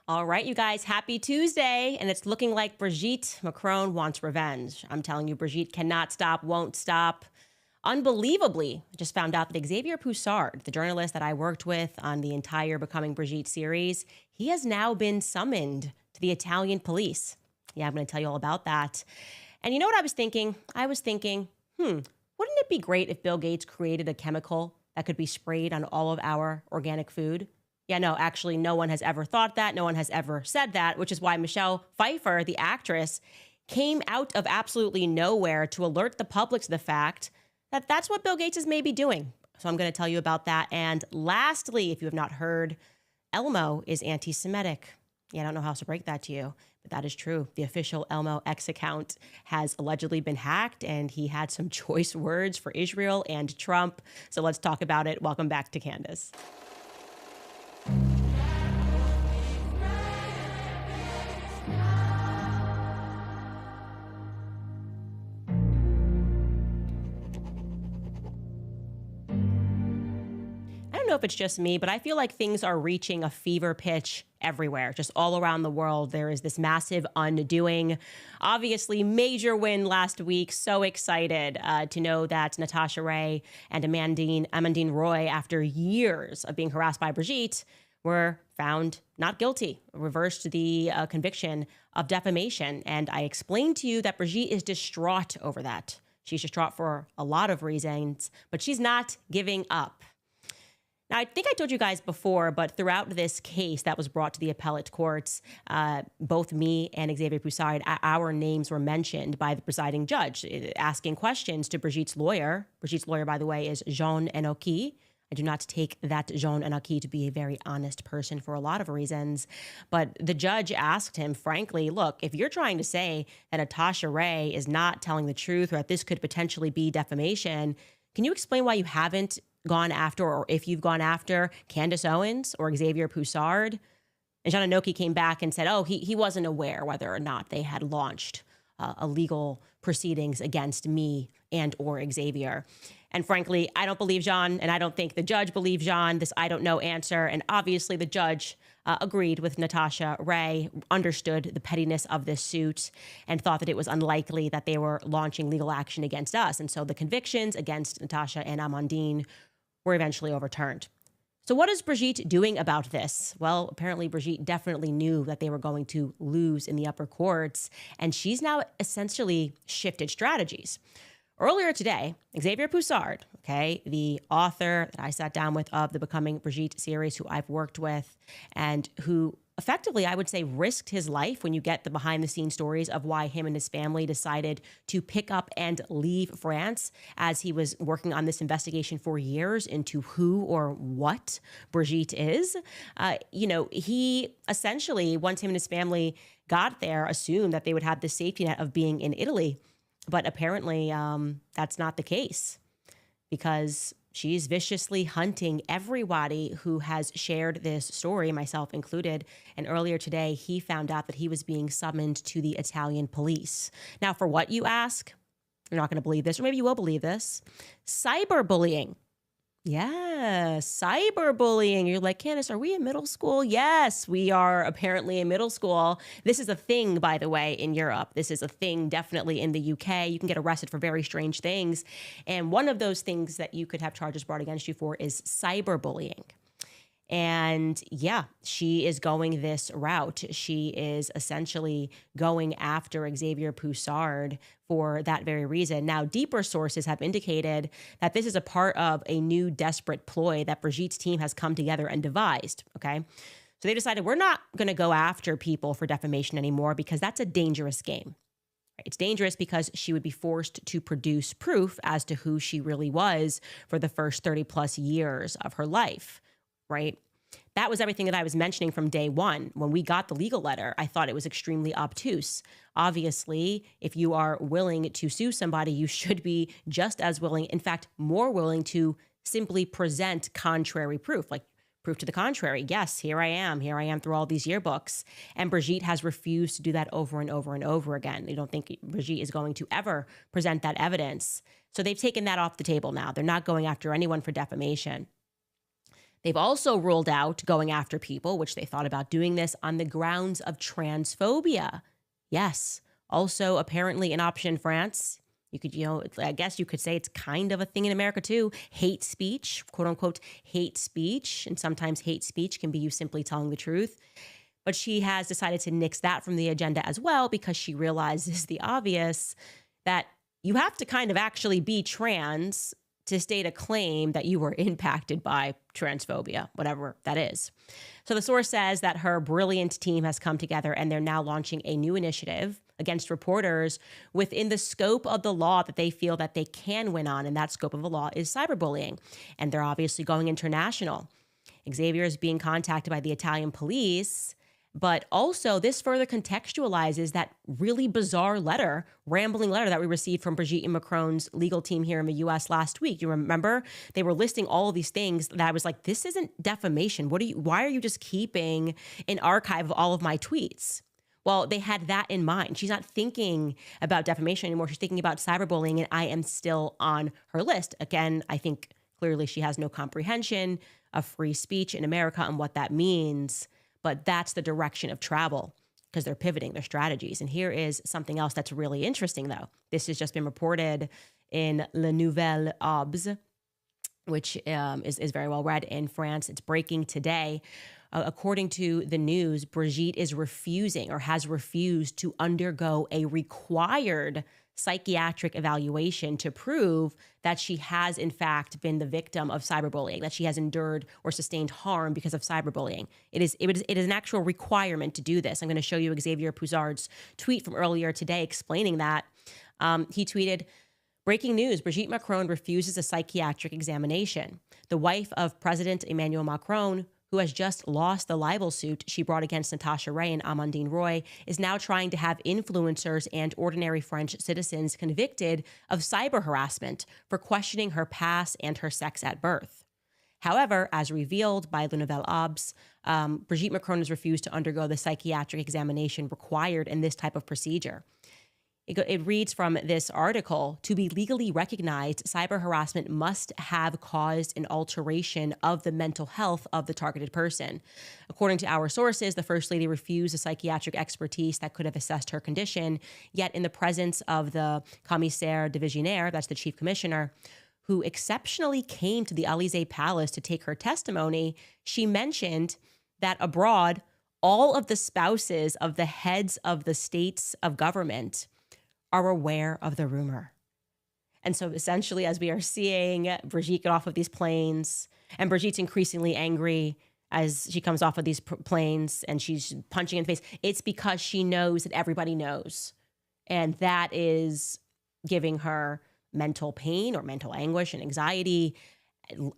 All right, you guys, happy Tuesday. And it's looking like Brigitte Macron wants revenge. I'm telling you, Brigitte cannot stop, won't stop. Unbelievably, I just found out that Xavier Poussard, the journalist that I worked with on the entire Becoming Brigitte series, he has now been summoned to the Italian police. Yeah, I'm going to tell you all about that. And you know what I was thinking? Wouldn't it be great if Bill Gates created a chemical that could be sprayed on all of our organic food? Yeah, no, actually, no one has ever thought that. No one has ever said that, which is why Michelle Pfeiffer, the actress, came out of absolutely nowhere to alert the public to the fact that that's what Bill Gates is maybe doing. So I'm going to tell you about that. And lastly, if you have not heard, Elmo is anti-Semitic. Yeah, I don't know how else to break that to you, but that is true. The official Elmo X account has allegedly been hacked, and he had some choice words for Israel and Trump. So let's talk about it. Welcome back to Candace. I don't know if it's just me, but I feel like things are reaching a fever pitch everywhere, just all around the world. There is this massive undoing. Obviously, major win last week. So excited to know that Natasha Ray and Amandine Roy, after years of being harassed by Brigitte, were found not guilty, reversed the conviction of defamation. And I explained to you that Brigitte is distraught over that. She's distraught for a lot of reasons, but she's not giving up. Now, I think I told you guys before, but throughout this case that was brought to the appellate courts, both me and Xavier Poussard, our names were mentioned by the presiding judge, asking questions to Brigitte's lawyer. Brigitte's lawyer, by the way, is Jean Enoki. I do not take that Jean Enoki to be a very honest person for a lot of reasons. But the judge asked him, frankly, look, if you're trying to say that Natasha Ray is not telling the truth or that this could potentially be defamation, can you explain why you haven't gone after, or if you've gone after, Candace Owens or Xavier Poussard? And Jean Enoki came back and said, he wasn't aware whether or not they had launched illegal proceedings against me and or Xavier. And frankly, I don't believe Jean, and I don't think the judge believed Jean, this I don't know answer. And obviously the judge agreed with Natasha Ray, understood the pettiness of this suit, and thought that it was unlikely that they were launching legal action against us. And so the convictions against Natasha and Amandine were eventually overturned. So what is Brigitte doing about this? Well, apparently Brigitte definitely knew that they were going to lose in the upper courts, and she's now essentially shifted strategies. Earlier today, Xavier Poussard, the author that I sat down with of the Becoming Brigitte series, who I've worked with, and who effectively, I would say, risked his life when you get the behind-the-scenes stories of why him and his family decided to pick up and leave France as he was working on this investigation for years into who or what Brigitte is. He essentially, once him and his family got there, assumed that they would have the safety net of being in Italy. But apparently that's not the case, because she's viciously hunting everybody who has shared this story, myself included. And earlier today, he found out that he was being summoned to the Italian police. Now, for what, you ask? You're not going to believe this, or maybe you will believe this. Cyberbullying. Yeah, cyberbullying. You're like, Candace, are we in middle school? Yes, we are apparently in middle school. This is a thing, by the way, in Europe. This is a thing definitely in the UK. You can get arrested for very strange things. And one of those things that you could have charges brought against you for is cyberbullying. And yeah, she is going this route. She is essentially going after Xavier Poussard for that very reason. Now, deeper sources have indicated that this is a part of a new desperate ploy that Brigitte's team has come together and devised, So they decided, we're not going to go after people for defamation anymore, because that's a dangerous game. It's dangerous because she would be forced to produce proof as to who she really was for the first 30 plus years of her life. Right? That was everything that I was mentioning from day one. When we got the legal letter, I thought it was extremely obtuse. Obviously, if you are willing to sue somebody, you should be just as willing, in fact, more willing to simply present contrary proof, like proof to the contrary. Yes, here I am through all these yearbooks. And Brigitte has refused to do that over and over and over again. They don't think Brigitte is going to ever present that evidence. So they've taken that off the table now. They're not going after anyone for defamation. They've also ruled out going after people, which they thought about doing this on the grounds of transphobia. Yes, also apparently an option in France. You could, I guess you could say it's kind of a thing in America too. Hate speech, quote unquote, hate speech. And sometimes hate speech can be you simply telling the truth. But she has decided to nix that from the agenda as well because she realizes the obvious that you have to kind of actually be trans to state a claim that you were impacted by transphobia, whatever that is. So the source says that her brilliant team has come together and they're now launching a new initiative against reporters within the scope of the law that they feel that they can win on. And that scope of the law is cyberbullying. And they're obviously going international. Xavier is being contacted by the Italian police. But also, this further contextualizes that really bizarre letter, rambling letter that we received from Brigitte and Macron's legal team here in the U.S. last week. You remember? They were listing all of these things that I was like, this isn't defamation. Why are you just keeping an archive of all of my tweets? Well, they had that in mind. She's not thinking about defamation anymore. She's thinking about cyberbullying, and I am still on her list. Again, I think clearly she has no comprehension of free speech in America and what that means. But that's the direction of travel because they're pivoting their strategies. And here is something else that's really interesting, though. This has just been reported in Le Nouvel Obs, which is very well read in France. It's breaking today. According to the news, Brigitte is refusing or has refused to undergo a required psychiatric evaluation to prove that she has, in fact, been the victim of cyberbullying, that she has endured or sustained harm because of cyberbullying. It is an actual requirement to do this. I'm going to show you Xavier Poussard's tweet from earlier today explaining that. He tweeted, "Breaking news, Brigitte Macron refuses a psychiatric examination. The wife of President Emmanuel Macron, who has just lost the libel suit she brought against Natasha Ray and Amandine Roy, is now trying to have influencers and ordinary French citizens convicted of cyber harassment for questioning her past and her sex at birth. However, as revealed by Le Nouvel Obs, Brigitte Macron has refused to undergo the psychiatric examination required in this type of procedure. It reads from this article, to be legally recognized, cyber harassment must have caused an alteration of the mental health of the targeted person. According to our sources, the First Lady refused a psychiatric expertise that could have assessed her condition, yet in the presence of the commissaire divisionnaire, that's the chief commissioner, who exceptionally came to the Élysée Palace to take her testimony, she mentioned that abroad, all of the spouses of the heads of the states of government are aware of the rumor. And so essentially, as we are seeing Brigitte get off of these planes, and Brigitte's increasingly angry as she comes off of these planes and she's punching in the face, it's because she knows that everybody knows. And that is giving her mental pain or mental anguish and anxiety,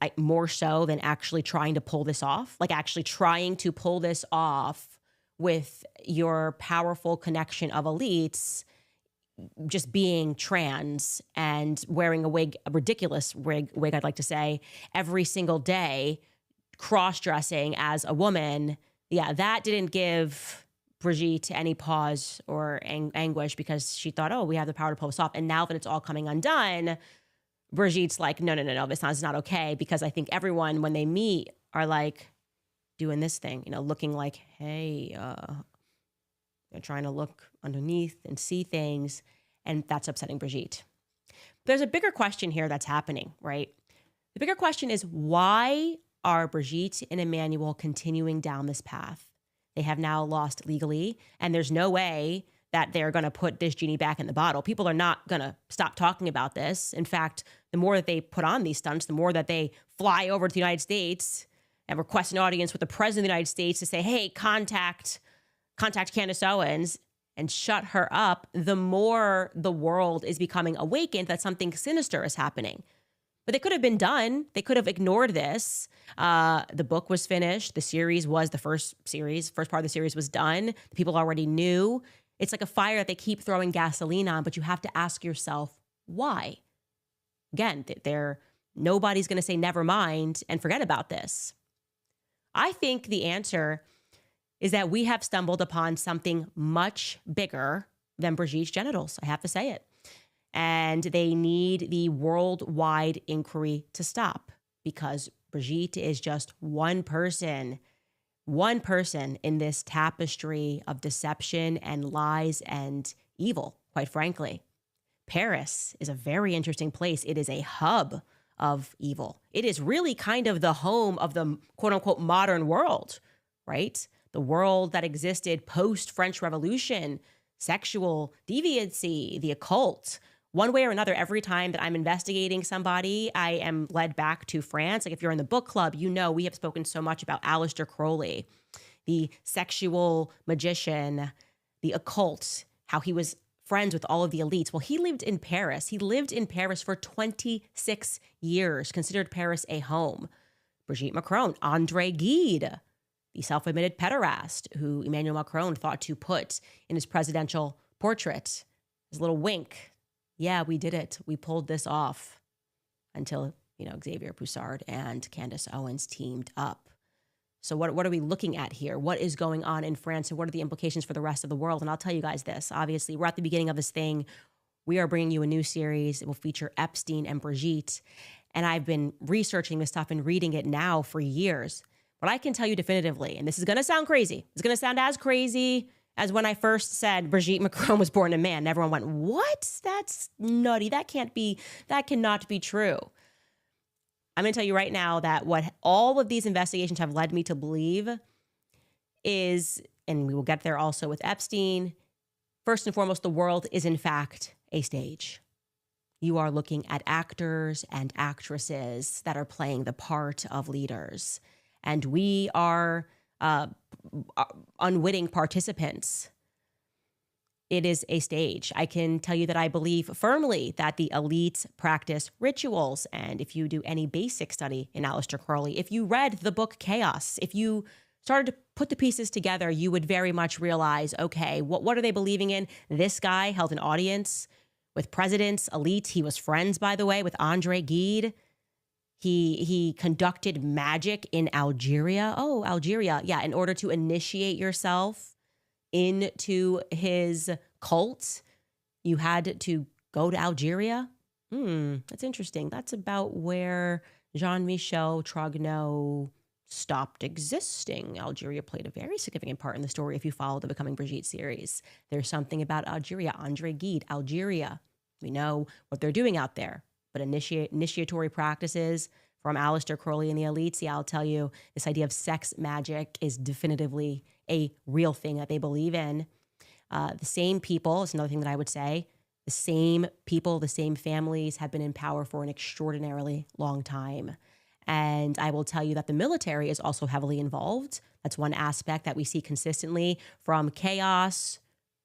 like more so than actually trying to pull this off, like actually trying to pull this off with your powerful connection of elites just being trans and wearing a wig, a ridiculous wig, I'd like to say, every single day, cross-dressing as a woman. Yeah, that didn't give Brigitte any pause or anguish because she thought, oh, we have the power to pull this off. And now that it's all coming undone, Brigitte's like, no, this is not okay, because I think everyone, when they meet, are like doing this thing, looking like, hey, they're trying to look underneath and see things, and that's upsetting Brigitte. There's a bigger question here that's happening, right? The bigger question is, why are Brigitte and Emmanuel continuing down this path? They have now lost legally, and there's no way that they're going to put this genie back in the bottle. People are not going to stop talking about this. In fact, the more that they put on these stunts, the more that they fly over to the United States and request an audience with the president of the United States to say, hey, contact Candace Owens and shut her up, the more the world is becoming awakened that something sinister is happening. But they could have been done. They could have ignored this. The book was finished. The series was the first part of the series was done. People already knew. It's like a fire that they keep throwing gasoline on, but you have to ask yourself, why? Again, nobody's going to say never mind and forget about this. I think the answer is that we have stumbled upon something much bigger than Brigitte's genitals. I have to say it. And they need the worldwide inquiry to stop, because Brigitte is just one person in this tapestry of deception and lies and evil, quite frankly. Paris is a very interesting place. It is a hub of evil. It is really kind of the home of the quote unquote modern world, right? The world that existed post-French Revolution, sexual deviancy, the occult. One way or another, every time that I'm investigating somebody, I am led back to France. Like if you're in the book club, you know we have spoken so much about Aleister Crowley, the sexual magician, the occult, how he was friends with all of the elites. Well, he lived in Paris. He lived in Paris for 26 years, considered Paris a home. Brigitte Macron, André Gide, the self-admitted pederast who Emmanuel Macron thought to put in his presidential portrait. His little wink. Yeah, we did it. We pulled this off until, Xavier Poussard and Candace Owens teamed up. So what are we looking at here? What is going on in France, and what are the implications for the rest of the world? And I'll tell you guys this. Obviously, we're at the beginning of this thing. We are bringing you a new series. It will feature Epstein and Brigitte. And I've been researching this stuff and reading it now for years. But I can tell you definitively, and this is going to sound crazy. It's going to sound as crazy as when I first said Brigitte Macron was born a man. And everyone went, what? That's nutty. That cannot be true. I'm going to tell you right now that what all of these investigations have led me to believe is, and we will get there also with Epstein, first and foremost, the world is in fact a stage. You are looking at actors and actresses that are playing the part of leaders. And we are unwitting participants. It is a stage. I can tell you that I believe firmly that the elites practice rituals. And if you do any basic study in Aleister Crowley, if you read the book Chaos, if you started to put the pieces together, you would very much realize, okay, what are they believing in? This guy held an audience with presidents, elites. He was friends, by the way, with André Gide. He conducted magic in Algeria. Oh, Algeria. Yeah, in order to initiate yourself into his cult, you had to go to Algeria. That's interesting. That's about where Jean-Michel Trogneux stopped existing. Algeria played a very significant part in the story if you follow the Becoming Brigitte series. There's something about Algeria, André Gide, Algeria. We know what they're doing out there. But initiatory practices from Aleister Crowley and the elites, yeah, I'll tell you, this idea of sex magic is definitively a real thing that they believe in. The same people, it's another thing that I would say, the same people, the same families have been in power for an extraordinarily long time. And I will tell you that the military is also heavily involved. That's one aspect that we see consistently from Chaos,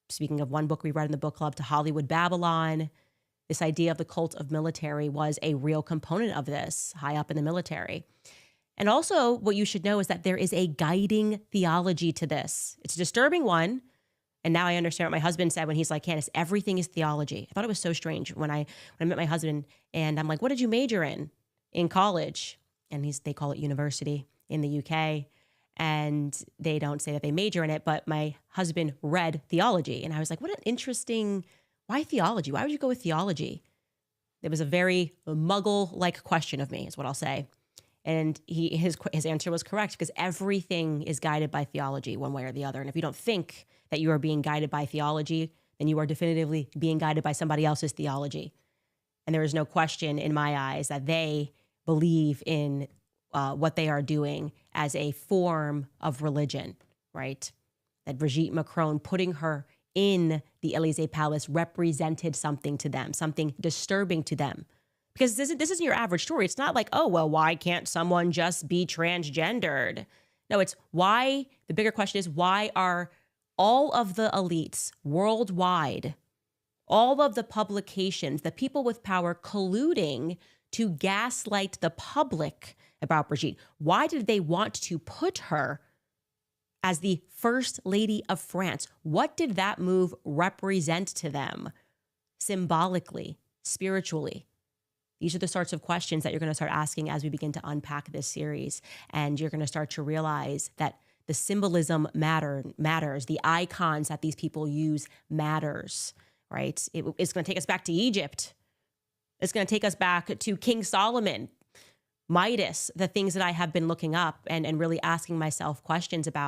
speaking of one book we read in the book club, to Hollywood Babylon. This idea of the cult of military was a real component of this, high up in the military. And also, what you should know is that there is a guiding theology to this. It's a disturbing one. And now I understand what my husband said when he's like, Candace, everything is theology. I thought it was so strange when I met my husband and I'm like, what did you major in college? And they call it university in the UK. And they don't say that they major in it, but my husband read theology. And I was like, what an interesting, why theology? Why would you go with theology? It was a very muggle-like question of me, is what I'll say. And his answer was correct, because everything is guided by theology one way or the other. And if you don't think that you are being guided by theology, then you are definitively being guided by somebody else's theology. And there is no question in my eyes that they believe in what they are doing as a form of religion, right? That Brigitte Macron putting her in the Elysee Palace represented something to them, something disturbing to them. Because this isn't your average story. It's not like, oh, well, why can't someone just be transgendered? No, it's why, the bigger question is, why are all of the elites worldwide, all of the publications, the people with power colluding to gaslight the public about Brigitte? Why did they want to put her as the First Lady of France? What did that move represent to them symbolically, spiritually? These are the sorts of questions that you're going to start asking as we begin to unpack this series. And you're going to start to realize that the symbolism matters. The icons that these people use matters, right? It's going to take us back to Egypt. It's going to take us back to King Solomon. Midas, the things that I have been looking up and really asking myself questions about.